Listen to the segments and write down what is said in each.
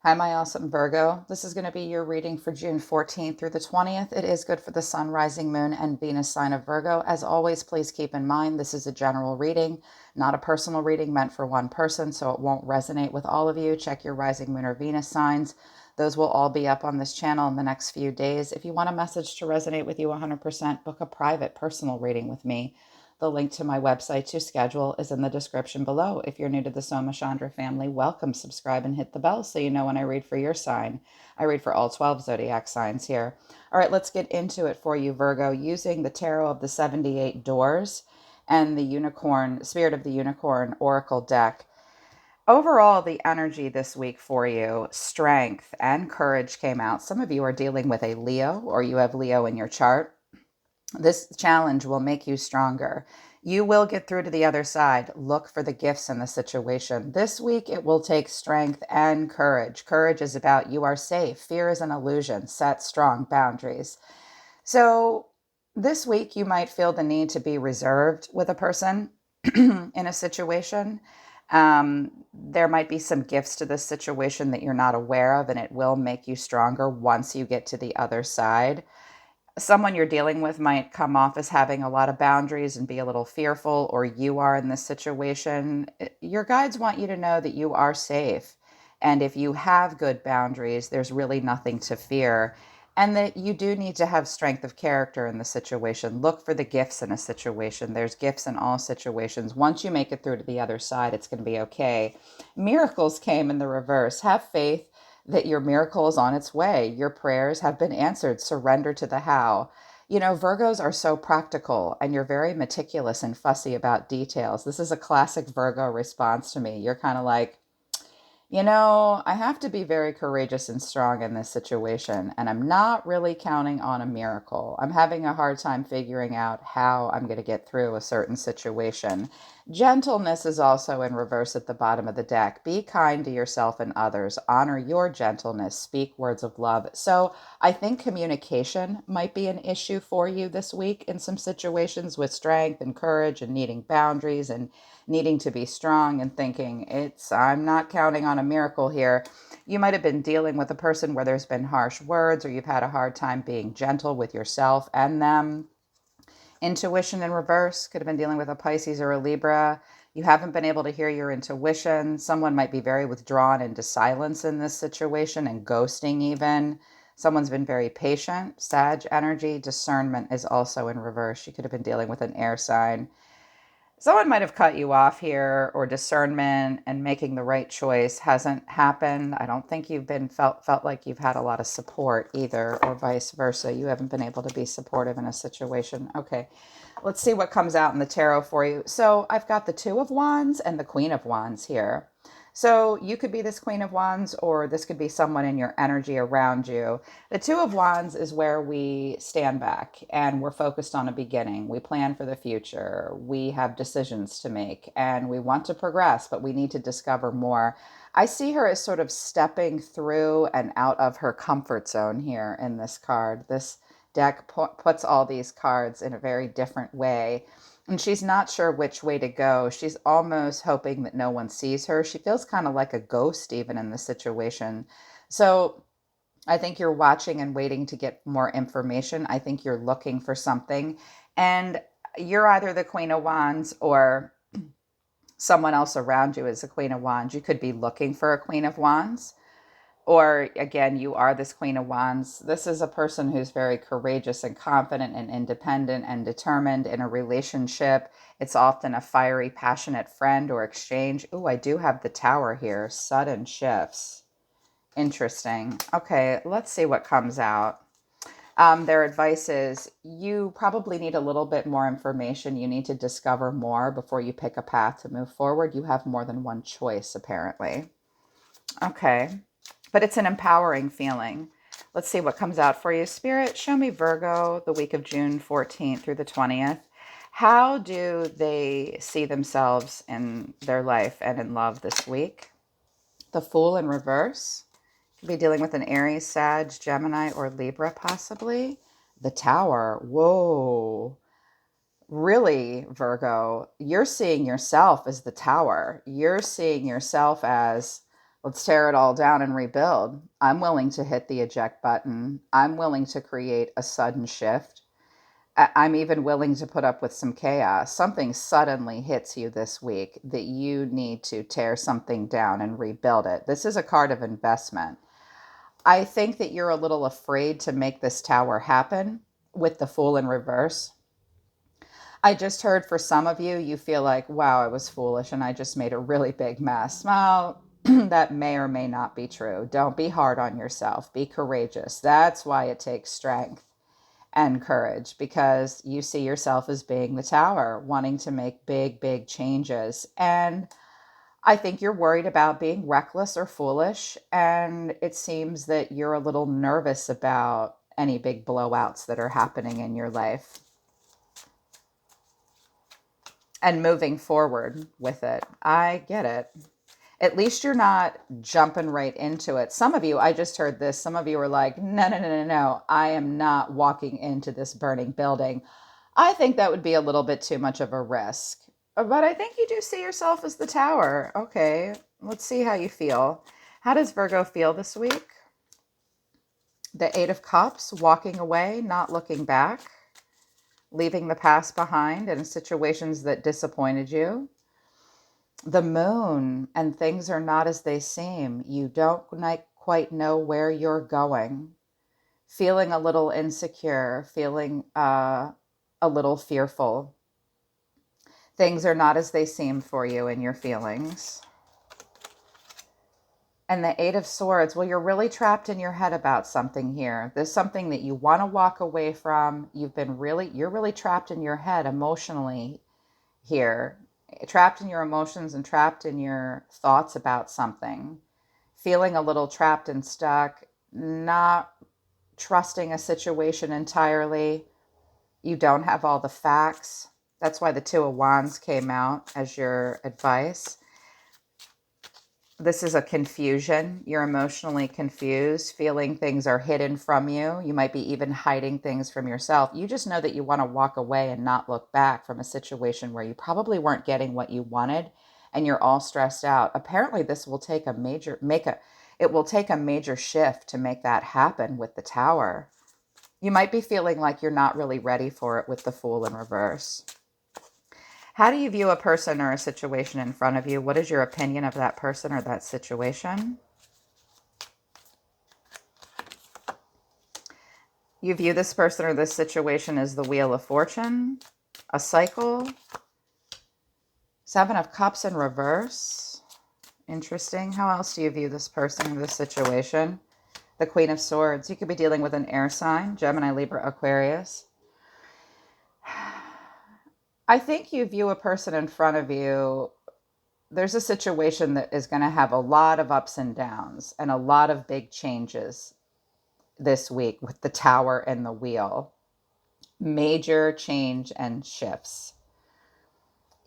Hi, my awesome Virgo. This is going to be your reading for June 14th through the 20th. It is good for the Sun, Rising Moon, and Venus sign of Virgo. As always, please keep in mind this is a general reading, not a personal reading meant for one person, so it won't resonate with all of you. Check your Rising Moon or Venus signs. Those will all be up on this channel in the next few days. If you want a message to resonate with you 100%, book a private personal reading with me. The link to my website to schedule is in the description below. If you're new to the Soma Chandra family, welcome, subscribe, and hit the bell so you know when I read for your sign. I read for all 12 zodiac signs here. All right, let's get into it for you, Virgo, using the tarot of the 78 doors and the unicorn, Spirit of the Unicorn Oracle deck. Overall, the energy this week for you, strength and courage came out. Some of you are dealing with a Leo, or you have Leo in your chart. This challenge will make you stronger. You will get through to the other side. Look for the gifts in the situation. This week, it will take strength and courage. Courage is about you are safe. Fear is an illusion. Set strong boundaries. So, this week, you might feel the need to be reserved with a person in a situation. There might be some gifts to this situation that you're not aware of, and it will make you stronger once you get to the other side. Someone you're dealing with might come off as having a lot of boundaries and be a little fearful, or you are in this situation. Your guides want you to know that you are safe. And if you have good boundaries, there's really nothing to fear. And that you do need to have strength of character in the situation. Look for the gifts in a situation. There's gifts in all situations. Once you make it through to the other side, it's going to be okay. Miracles came in the reverse. Have faith that your miracle is on its way. Your prayers have been answered. Surrender to the how. You know, Virgos are so practical and you're very meticulous and fussy about details. This is a classic Virgo response to me. You're kind of like, I have to be very courageous and strong in this situation, and I'm not really counting on a miracle. I'm having a hard time figuring out how I'm going to get through a certain situation. Gentleness is also in reverse at the bottom of the deck. Be kind to yourself and others. Honor your gentleness. Speak words of love. So I think communication might be an issue for you this week in some situations with strength and courage and needing boundaries and needing to be strong and thinking I'm not counting on a miracle here. You might have been dealing with a person where there's been harsh words, or you've had a hard time being gentle with yourself and them. Intuition in reverse, could have been dealing with a Pisces or a Libra. You haven't been able to hear your intuition. Someone might be very withdrawn into silence in this situation and ghosting even. Someone's been very patient. Sag energy. Discernment is also in reverse. You could have been dealing with an air sign. Someone might have cut you off here, or discernment and making the right choice hasn't happened. I don't think you've been felt like you've had a lot of support either, or vice versa. You haven't been able to be supportive in a situation. Okay, let's see what comes out in the tarot for you. So I've got the Two of Wands and the Queen of Wands here. So you could be this Queen of Wands, or this could be someone in your energy around you. The Two of Wands is where we stand back and we're focused on a beginning. We plan for the future. We have decisions to make and we want to progress, but we need to discover more. I see her as sort of stepping through and out of her comfort zone here in this card. This deck puts all these cards in a very different way. And she's not sure which way to go. She's almost hoping that no one sees her. She feels kind of like a ghost even in this situation. So I think you're watching and waiting to get more information. I think you're looking for something. And you're either the Queen of Wands, or someone else around you is the Queen of Wands. You could be looking for a Queen of Wands. Or again, you are this Queen of Wands. This is a person who's very courageous and confident and independent and determined in a relationship. It's often a fiery, passionate friend or exchange. Ooh, I do have the Tower here. Sudden shifts. Interesting. Okay, let's see what comes out. Their advice is you probably need a little bit more information. You need to discover more before you pick a path to move forward. You have more than one choice, apparently. Okay. But it's an empowering feeling. Let's see what comes out for you. Spirit, show me Virgo the week of June 14th through the 20th. How do they see themselves in their life and in love this week? The Fool in reverse. Could be dealing with an Aries, Sag, Gemini, or Libra possibly. The Tower. Whoa. Really, Virgo, you're seeing yourself as the Tower. You're seeing yourself as Let's tear it all down and rebuild. I'm willing to hit the eject button. I'm willing to create a sudden shift. I'm even willing to put up with some chaos. Something suddenly hits you this week that you need to tear something down and rebuild it. This is a card of investment. I think that you're a little afraid to make this tower happen with the Fool in reverse. I just heard for some of you, you feel like, wow, I was foolish and I just made a really big mess. Well, that may or may not be true. Don't be hard on yourself. Be courageous. That's why it takes strength and courage, because you see yourself as being the tower, wanting to make big, big changes. And I think you're worried about being reckless or foolish. And it seems that you're a little nervous about any big blowouts that are happening in your life and moving forward with it. I get it. At least you're not jumping right into it. Some of you, I just heard this, some of you are like, no, no, no, no, no, I am not walking into this burning building. I think that would be a little bit too much of a risk. But I think you do see yourself as the tower. Okay, let's see how you feel. How does Virgo feel this week? The Eight of Cups, walking away, not looking back, leaving the past behind in situations that disappointed you. The Moon, and things are not as they seem. You don't quite know where you're going. Feeling a little insecure, feeling a little fearful. Things are not as they seem for you in your feelings. And the Eight of Swords, well, you're really trapped in your head about something here. There's something that you want to walk away from. You're really trapped in your head emotionally here, trapped in your emotions and trapped in your thoughts about something, feeling a little trapped and stuck, not trusting a situation entirely. You don't have all the facts. That's why the Two of Wands came out as your advice. This is a confusion. You're emotionally confused, feeling things are hidden from you. You might be even hiding things from yourself. You just know that you want to walk away and not look back from a situation where you probably weren't getting what you wanted and you're all stressed out. Apparently, this will take it will take a major shift to make that happen with the Tower. You might be feeling like you're not really ready for it with the Fool in reverse. How do you view a person or a situation in front of you? What is your opinion of that person or that situation? You view this person or this situation as the Wheel of Fortune, a cycle. Seven of Cups in reverse. Interesting. How else do you view this person or this situation? The Queen of Swords. You could be dealing with an air sign, Gemini, Libra, Aquarius. I think you view a person in front of you, there's a situation that is going to have a lot of ups and downs and a lot of big changes this week with the Tower and the Wheel. Major change and shifts.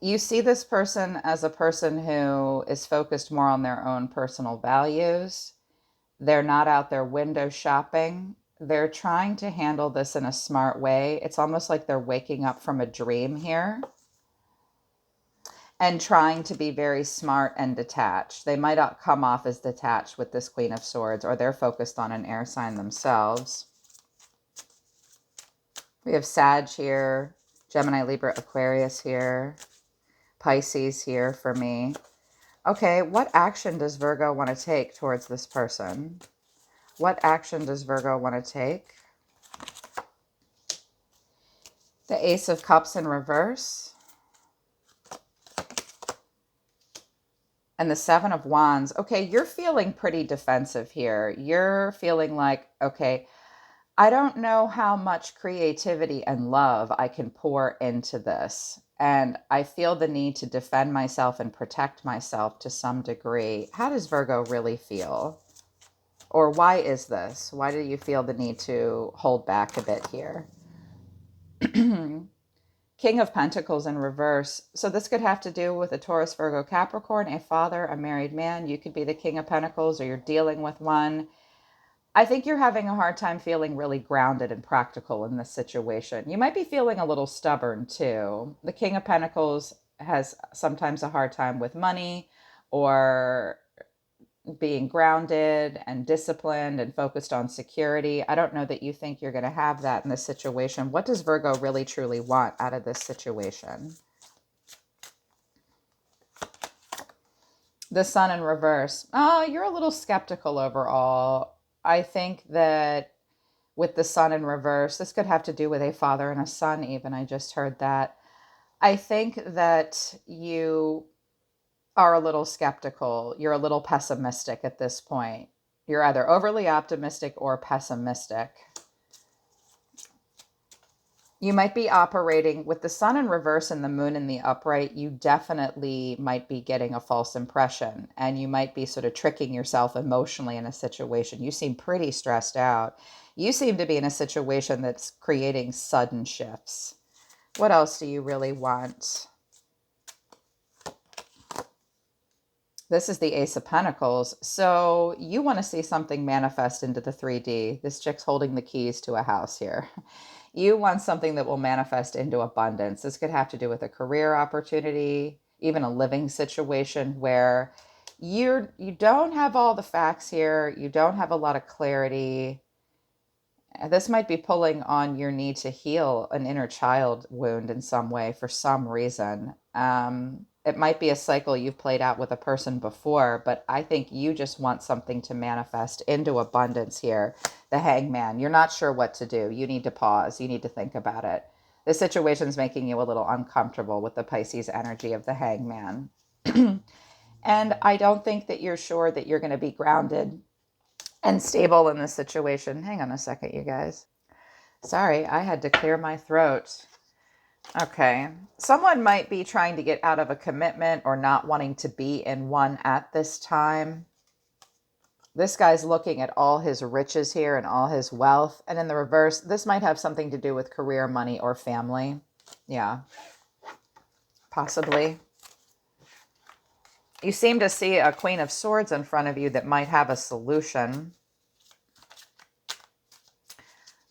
You see this person as a person who is focused more on their own personal values. They're not out there window shopping. They're trying to handle this in a smart way. It's almost like they're waking up from a dream here and trying to be very smart and detached. They might not come off as detached with this Queen of Swords, or they're focused on an air sign themselves. We have Sag here, Gemini, Libra, Aquarius here, Pisces here for me. Okay, what action does Virgo want to take towards this person? What action does Virgo want to take? The Ace of Cups in reverse. And the Seven of Wands. Okay, you're feeling pretty defensive here. You're feeling like, okay, I don't know how much creativity and love I can pour into this. And I feel the need to defend myself and protect myself to some degree. How does Virgo really feel? Or why is this? Why do you feel the need to hold back a bit here? King of Pentacles in reverse. So this could have to do with a Taurus, Virgo, Capricorn, a father, a married man. You could be the King of Pentacles or you're dealing with one. I think you're having a hard time feeling really grounded and practical in this situation. You might be feeling a little stubborn too. The King of Pentacles has sometimes a hard time with money or being grounded and disciplined and focused on security. I don't know that you think you're going to have that in this situation. What does Virgo really truly want out of this situation? The Sun in reverse. Oh, you're a little skeptical overall. I think that with the Sun in reverse, this could have to do with a father and a son, even. I just heard that. I think that you are a little skeptical. You're a little pessimistic at this point. You're either overly optimistic or pessimistic. You might be operating with the Sun in reverse and the Moon in the upright. You definitely might be getting a false impression, and you might be sort of tricking yourself emotionally in a situation. You seem pretty stressed out. You seem to be in a situation that's creating sudden shifts. What else do you really want? This is the Ace of Pentacles. So you want to see something manifest into the 3D. This chick's holding the keys to a house here. You want something that will manifest into abundance. This could have to do with a career opportunity, even a living situation where you don't have all the facts here. You don't have a lot of clarity. This might be pulling on your need to heal an inner child wound in some way for some reason. It might be a cycle you've played out with a person before, but I think you just want something to manifest into abundance here. The Hangman. You're not sure what to do. You need to pause. You need to think about it. This situation's making you a little uncomfortable with the Pisces energy of the Hangman. And I don't think that you're sure that you're going to be grounded and stable in this situation. Hang on a second, you guys. Sorry, I had to clear my throat. Okay. Someone might be trying to get out of a commitment or not wanting to be in one at this time. This guy's looking at all his riches here and all his wealth. And in the reverse, this might have something to do with career, money, or family. Yeah, possibly. You seem to see a Queen of Swords in front of you that might have a solution.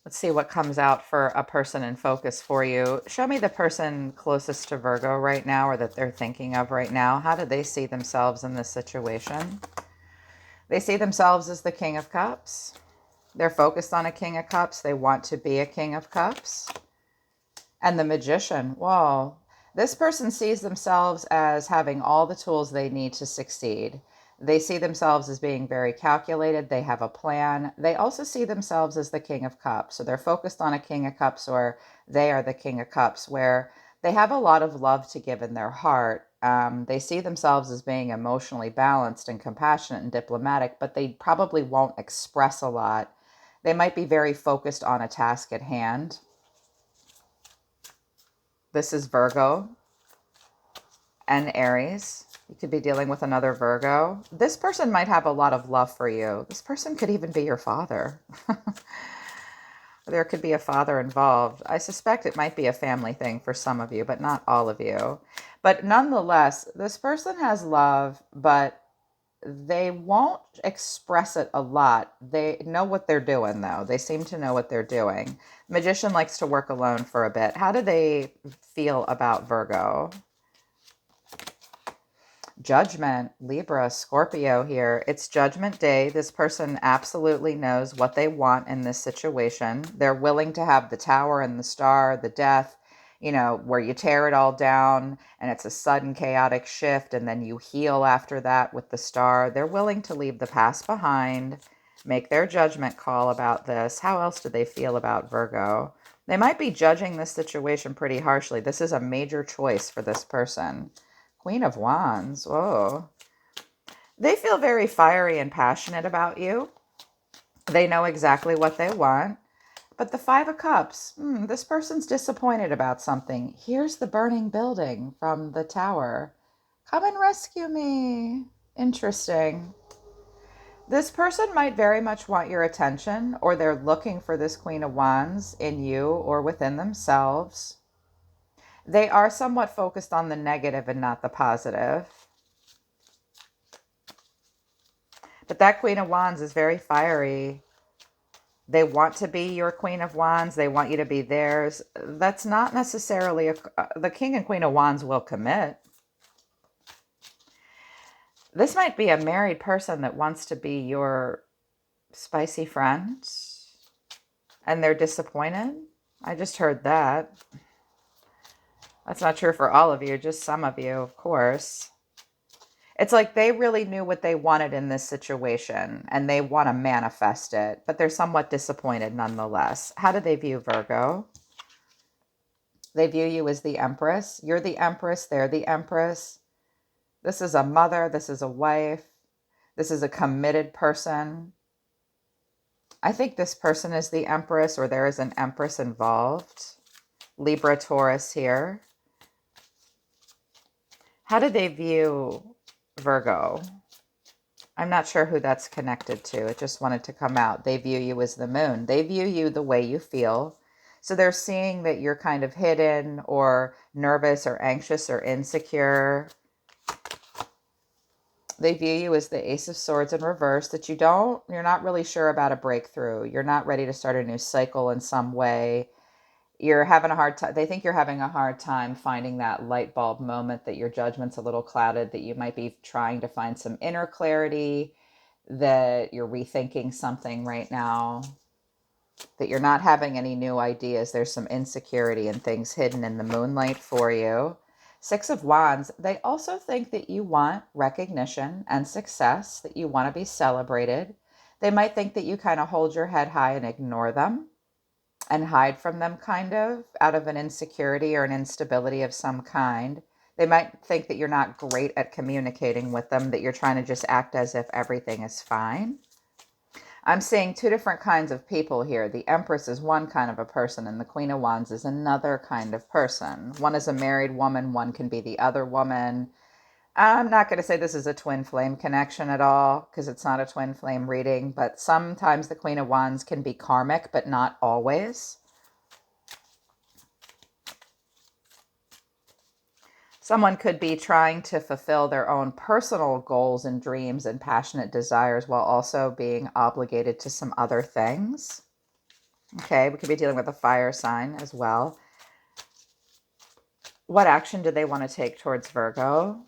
Let's see what comes out for a person in focus for you. Show me the person closest to Virgo right now, or that they're thinking of right now. How do they see themselves in this situation? They see themselves as the King of Cups. They're focused on a King of Cups. They want to be a King of Cups. And the Magician. Whoa. This person sees themselves as having all the tools they need to succeed. They see themselves as being very calculated. They have a plan. They also see themselves as the King of Cups. So they're focused on a King of Cups, or they are the King of Cups, where they have a lot of love to give in their heart. They see themselves as being emotionally balanced and compassionate and diplomatic, but they probably won't express a lot. They might be very focused on a task at hand. This is Virgo and Aries. You could be dealing with another Virgo. This person might have a lot of love for you. This person could even be your father. There could be a father involved. I suspect it might be a family thing for some of you, but not all of you. But nonetheless, this person has love, but they won't express it a lot. They know what they're doing, though. They seem to know what they're doing. Magician likes to work alone for a bit. How do they feel about Virgo? Judgment, Libra, Scorpio here. It's Judgment Day. This person absolutely knows what they want in this situation. They're willing to have the Tower and the Star, the Death, where you tear it all down and it's a sudden chaotic shift, and then you heal after that with the Star. They're willing to leave the past behind, make their judgment call about this. How else do they feel about Virgo? They might be judging this situation pretty harshly. This is a major choice for this person. Queen of Wands. Whoa. They feel very fiery and passionate about you. They know exactly what they want. But the Five of Cups, this person's disappointed about something. Here's the burning building from the Tower. Come and rescue me. Interesting. This person might very much want your attention, or they're looking for this Queen of Wands in you or within themselves. They are somewhat focused on the negative and not the positive. But that Queen of Wands is very fiery. They want to be your Queen of Wands. They want you to be theirs. That's not necessarily the King and Queen of Wands will commit. This might be a married person that wants to be your spicy friend and they're disappointed. I just heard that. That's not true for all of you, just some of you, of course. It's like they really knew what they wanted in this situation and they want to manifest it, but they're somewhat disappointed nonetheless. How do they view Virgo? They view you as the Empress. You're the Empress, they're the Empress. This is a mother, this is a wife, this is a committed person. I think this person is the Empress, or there is an Empress involved. Libra, Taurus here. How do they view Virgo? I'm not sure who that's connected to. It just wanted to come out. They view you as the moon. They view you the way you feel. So they're seeing that you're kind of hidden or nervous or anxious or insecure. They view you as the Ace of Swords in reverse, that you're not really sure about a breakthrough. You're not ready to start a new cycle in some way. You're having a hard time. They think you're having a hard time finding that light bulb moment, that your judgment's a little clouded, that you might be trying to find some inner clarity, that you're rethinking something right now, that you're not having any new ideas. There's some insecurity and things hidden in the moonlight for you. Six of Wands, they also think that you want recognition and success, that you want to be celebrated. They might think that you kind of hold your head high and ignore them and hide from them, kind of, out of an insecurity or an instability of some kind. They might think that you're not great at communicating with them, that you're trying to just act as if everything is fine. I'm seeing two different kinds of people here. The Empress is one kind of a person, and the Queen of Wands is another kind of person. One is a married woman, one can be the other woman. I'm not going to say this is a twin flame connection at all, because it's not a twin flame reading, but sometimes the Queen of Wands can be karmic, but not always. Someone could be trying to fulfill their own personal goals and dreams and passionate desires while also being obligated to some other things. Okay, we could be dealing with a fire sign as well. What action do they want to take towards Virgo?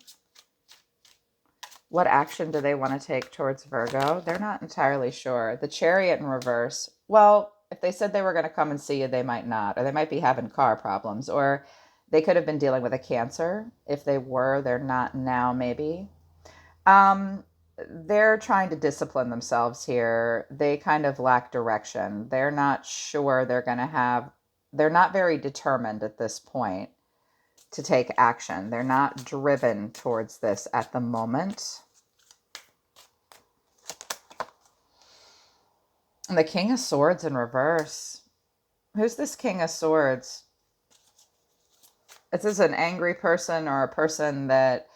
What action do they want to take towards Virgo? They're not entirely sure. The Chariot in reverse. Well, if they said they were going to come and see you, they might not. Or they might be having car problems. Or they could have been dealing with a Cancer. If they were, they're not now, maybe. They're trying to discipline themselves here. They kind of lack direction. They're not sure they're not very determined at this point to take action. They're not driven towards this at the moment. And the King of Swords in reverse. Who's this King of Swords? Is this an angry person or a person that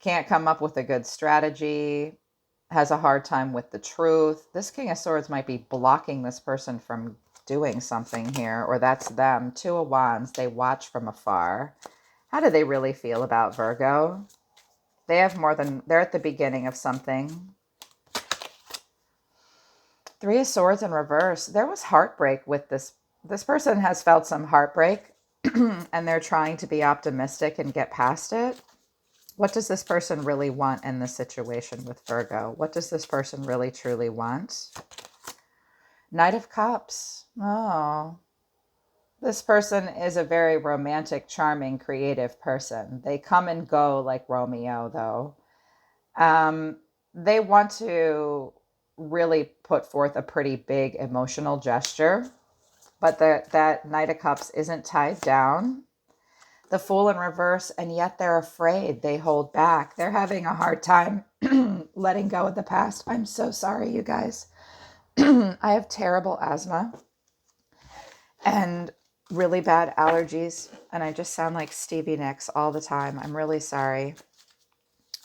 can't come up with a good strategy, has a hard time with the truth? This King of Swords might be blocking this person from doing something here, or that's them. Two of Wands, they watch from afar. How do they really feel about Virgo? They're at the beginning of something. Three of Swords in reverse. There was heartbreak with this. This person has felt some heartbreak and they're trying to be optimistic and get past it. What does this person really want in this situation with Virgo? What does this person really truly want? Knight of Cups. Oh, this person is a very romantic, charming, creative person. They come and go like Romeo, though. They want to really put forth a pretty big emotional gesture, but that Knight of Cups isn't tied down. The Fool in reverse, and yet they're afraid. They hold back. They're having a hard time letting go of the past. I'm so sorry, you guys. I have terrible asthma and really bad allergies, and I just sound like Stevie Nicks all the time. I'm really sorry.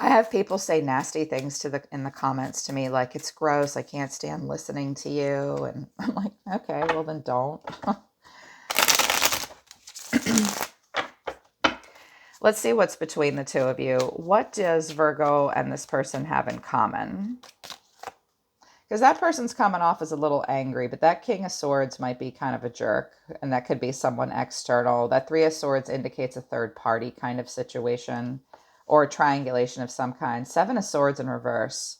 I have people say nasty things in the comments to me, like, it's gross, I can't stand listening to you. And I'm like, okay, well then don't. Let's see what's between the two of you. What does Virgo and this person have in common? Because that person's coming off as a little angry, but that King of Swords might be kind of a jerk, and that could be someone external. That Three of Swords indicates a third party kind of situation, or triangulation of some kind. Seven of Swords in reverse.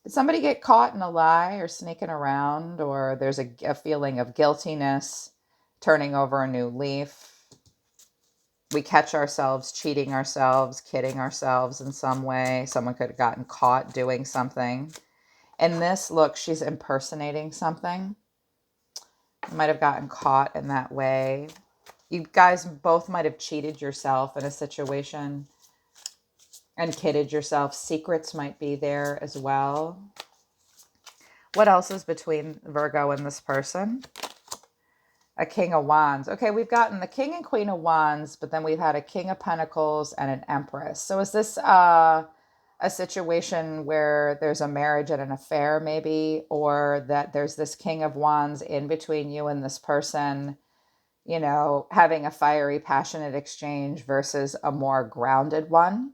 Did somebody get caught in a lie or sneaking around, or there's a feeling of guiltiness, turning over a new leaf? We catch ourselves cheating ourselves, kidding ourselves in some way. Someone could have gotten caught doing something. In this, look, she's impersonating something. You might have gotten caught in that way. You guys both might have cheated yourself in a situation and kidded yourself. Secrets might be there as well. What else is between Virgo and this person? A King of Wands. Okay, we've gotten the King and Queen of Wands, but then we've had a King of Pentacles and an Empress. So is this a situation where there's a marriage and an affair maybe, or that there's this King of Wands in between you and this person, you know, having a fiery, passionate exchange versus a more grounded one?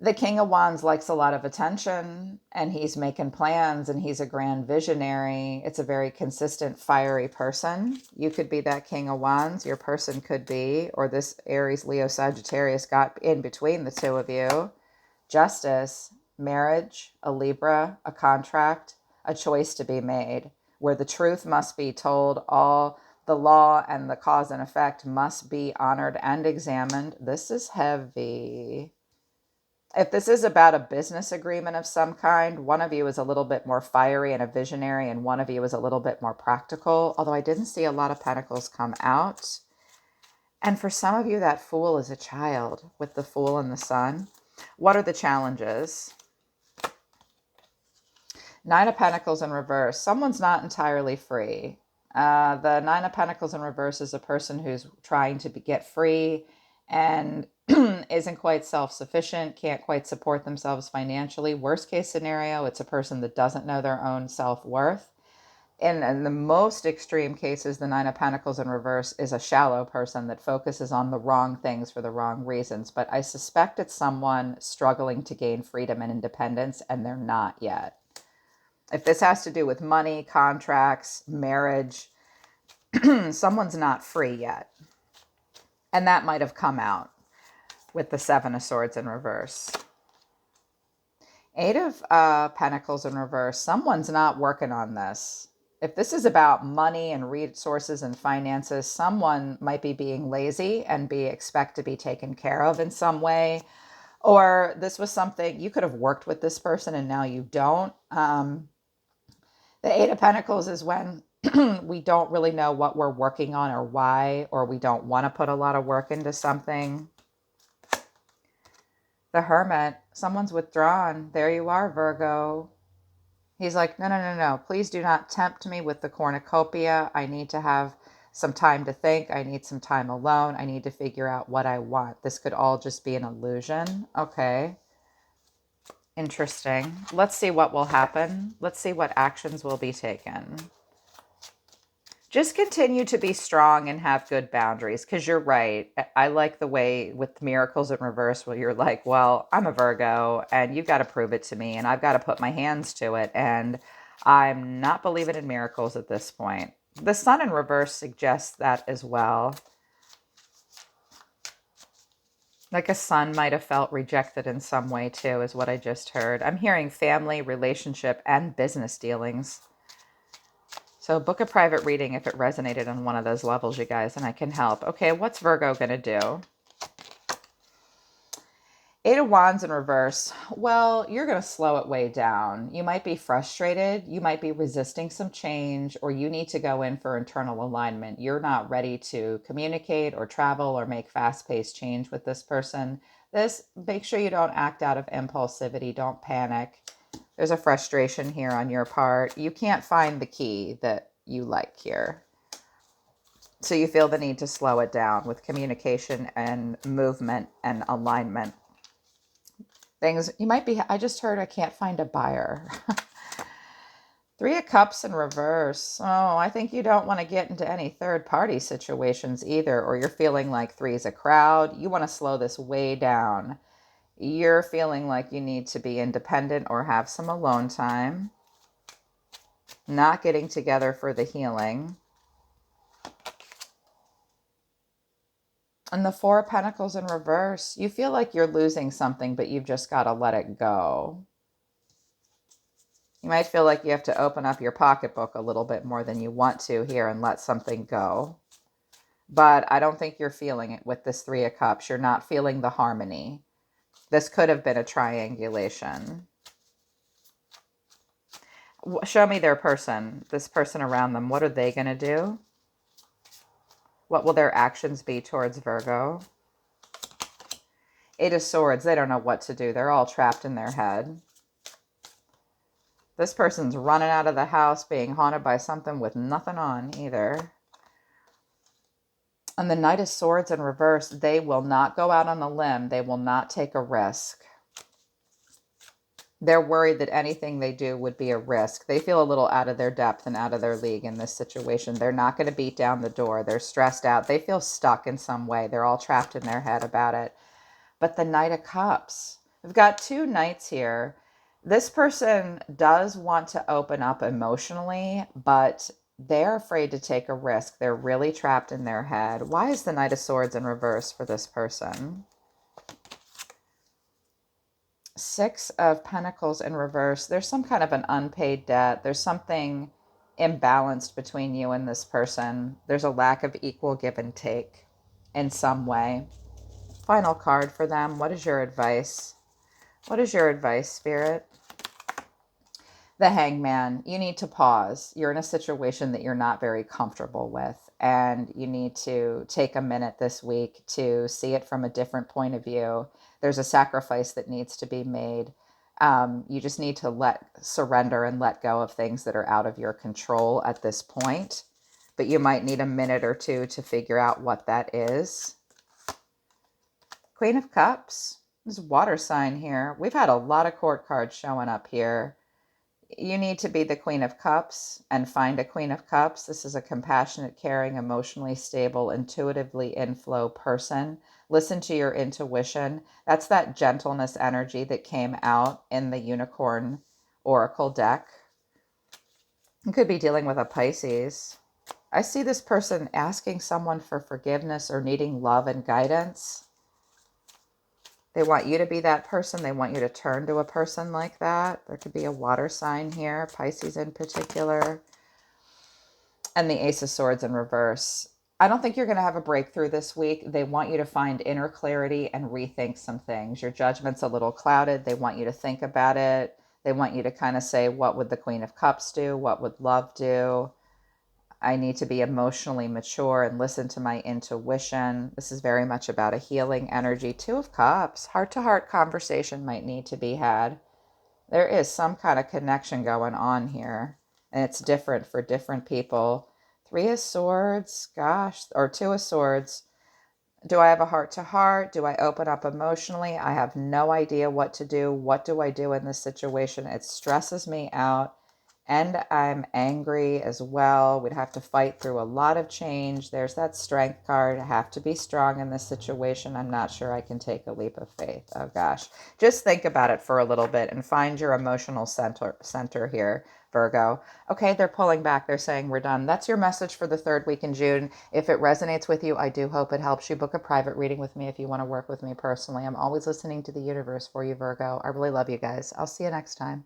The King of Wands likes a lot of attention, and he's making plans, and he's a grand visionary. It's a very consistent, fiery person. You could be that King of Wands. Your person could be, or this Aries, Leo, Sagittarius got in between the two of you. Justice, marriage, a Libra, a contract, a choice to be made, where the truth must be told. All the law and the cause and effect must be honored and examined. This is heavy. If this is about a business agreement of some kind, one of you is a little bit more fiery and a visionary, and one of you is a little bit more practical, although I didn't see a lot of pentacles come out. And for some of you, that Fool is a child with the Fool and the Sun. What are the challenges? Nine of Pentacles in reverse. Someone's not entirely free. The Nine of Pentacles in reverse is a person who's trying to get free and isn't quite self-sufficient, can't quite support themselves financially. Worst case scenario, it's a person that doesn't know their own self-worth. In the most extreme cases, the Nine of Pentacles in reverse is a shallow person that focuses on the wrong things for the wrong reasons. But I suspect it's someone struggling to gain freedom and independence, and they're not yet. If this has to do with money, contracts, marriage, someone's not free yet. And that might have come out with the Seven of Swords in reverse. Eight of Pentacles in reverse. Someone's not working on this. If this is about money and resources and finances, someone might be being lazy and expect to be taken care of in some way. Or this was something you could have worked with this person and now you don't. The Eight of Pentacles is when we don't really know what we're working on or why, or we don't want to put a lot of work into something. The Hermit, someone's withdrawn. There you are, Virgo. He's like, no, no, no, no. Please do not tempt me with the cornucopia. I need to have some time to think. I need some time alone. I need to figure out what I want. This could all just be an illusion. Okay. Interesting. Let's see what will happen. Let's see what actions will be taken. Just continue to be strong and have good boundaries, because you're right. I like the way with miracles in reverse where you're like, well, I'm a Virgo and you've got to prove it to me and I've got to put my hands to it. And I'm not believing in miracles at this point. The Sun in reverse suggests that as well. Like a son might have felt rejected in some way too, is what I just heard. I'm hearing family, relationship, and business dealings. So book a private reading if it resonated on one of those levels, you guys, and I can help. Okay, what's Virgo going to do? Eight of Wands in reverse. Well, you're going to slow it way down. You might be frustrated. You might be resisting some change, or you need to go in for internal alignment. You're not ready to communicate or travel or make fast-paced change with this person. Make sure you don't act out of impulsivity. Don't panic. There's a frustration here on your part. You can't find the key that you like here. So you feel the need to slow it down with communication and movement and alignment. Things you might be, I just heard I can't find a buyer. Three of Cups in reverse. Oh, I think you don't want to get into any third-party situations either, or you're feeling like three is a crowd. You want to slow this way down. You're feeling like you need to be independent or have some alone time. Not getting together for the healing. And the Four of Pentacles in reverse, you feel like you're losing something, but you've just got to let it go. You might feel like you have to open up your pocketbook a little bit more than you want to here and let something go. But I don't think you're feeling it with this Three of Cups. You're not feeling the harmony. This could have been a triangulation. Show me their person, this person around them. What are they going to do? What will their actions be towards Virgo? Eight of Swords, they don't know what to do. They're all trapped in their head. This person's running out of the house being haunted by something with nothing on either. And the Knight of Swords in reverse, they will not go out on a limb. They will not take a risk. They're worried that anything they do would be a risk. They feel a little out of their depth and out of their league in this situation. They're not going to beat down the door. They're stressed out. They feel stuck in some way. They're all trapped in their head about it. But the Knight of Cups, we've got two knights here. This person does want to open up emotionally, but they're afraid to take a risk. They're really trapped in their head. Why is the Knight of Swords in reverse for this person? Six of Pentacles in reverse. There's some kind of an unpaid debt. There's something imbalanced between you and this person. There's a lack of equal give and take in some way. Final card for them. What is your advice? What is your advice, Spirit? The Hangman. You need to pause. You're in a situation that you're not very comfortable with, and you need to take a minute this week to see it from a different point of view. There's a sacrifice that needs to be made. You just need to surrender and let go of things that are out of your control at this point. But you might need a minute or two to figure out what that is. Queen of Cups. There's a water sign here. We've had a lot of court cards showing up here. You need to be the Queen of Cups and find a Queen of Cups. This is a compassionate, caring, emotionally stable, intuitively in flow person. Listen to your intuition. That's that gentleness energy that came out in the Unicorn Oracle deck. You could be dealing with a Pisces. I see this person asking someone for forgiveness or needing love and guidance. They want you to be that person. They want you to turn to a person like that. There could be a water sign here, Pisces in particular. And the Ace of Swords in reverse. I don't think you're going to have a breakthrough this week. They want you to find inner clarity and rethink some things. Your judgment's a little clouded. They want you to think about it. They want you to kind of say, what would the Queen of Cups do? What would love do? I need to be emotionally mature and listen to my intuition. This is very much about a healing energy. Two of Cups, heart-to-heart conversation might need to be had. There is some kind of connection going on here, and it's different for different people. Three of Swords, gosh, or Two of Swords. Do I have a heart-to-heart? Do I open up emotionally? I have no idea what to do. What do I do in this situation? It stresses me out. And I'm angry as well. We'd have to fight through a lot of change. There's that Strength card. I have to be strong in this situation. I'm not sure I can take a leap of faith. Oh gosh. Just think about it for a little bit and find your emotional center here, Virgo. Okay, they're pulling back. They're saying we're done. That's your message for the third week in June. If it resonates with you, I do hope it helps you. Book a private reading with me if you want to work with me personally. I'm always listening to the universe for you, Virgo. I really love you guys. I'll see you next time.